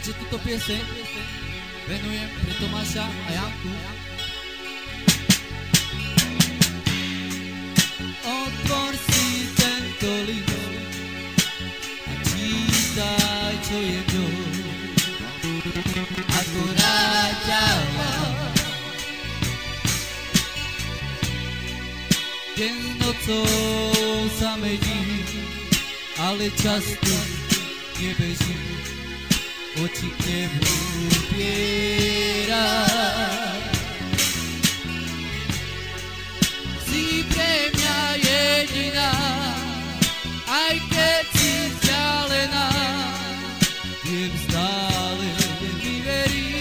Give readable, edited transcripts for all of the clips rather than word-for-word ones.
že túto pieseň venujem pre Tomáša a Janku. Otvor si tento list a čítaj, čo je v ňom. Ako rád ťa mám, deň s nocou sa mení, ale často nebeží, oči k nebu upieraj. Si pre mňa jediná, aj keď si vzdialená, viem stále mi veriť.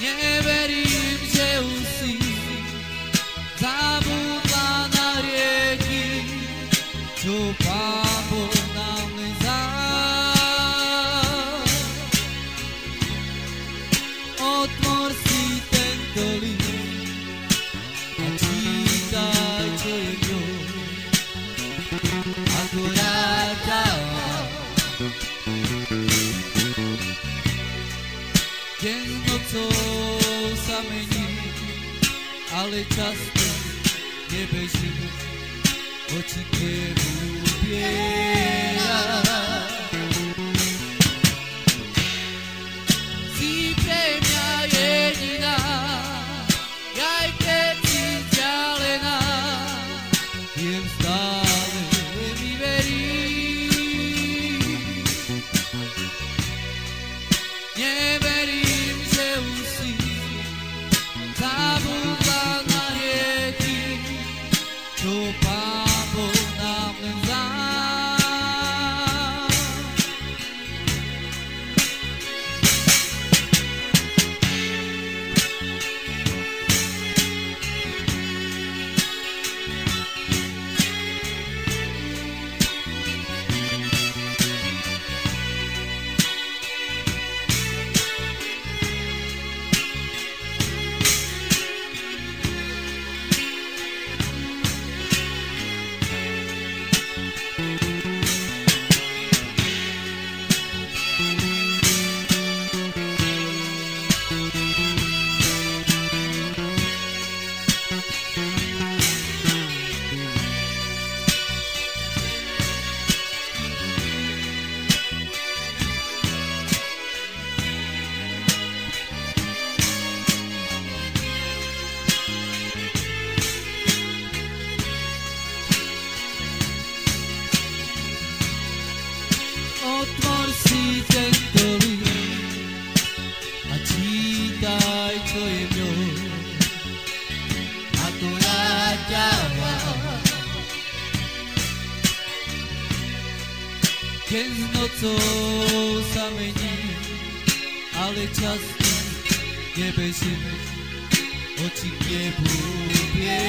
Neverím, že už si zabudla na rieky, čo Pán Boh nám len dal. Otvor si tento list a čítaj, čo je v ňom. Ako rád ťa mám, deň s nocou sa mení, ale často nebeží, oči k nebu upieraj. Si pre mňa jediná, aj keď si vzdialená, viem stále mi veriť. Neverím, že už si zabudla na rieky, čo Pán Boh nám len dal. Otvor si tento list a čítaj, čo je v ňom. Ako rád ťa mám, deň s nocou sa mení, ale často nebeží, oči k nebu upieraj.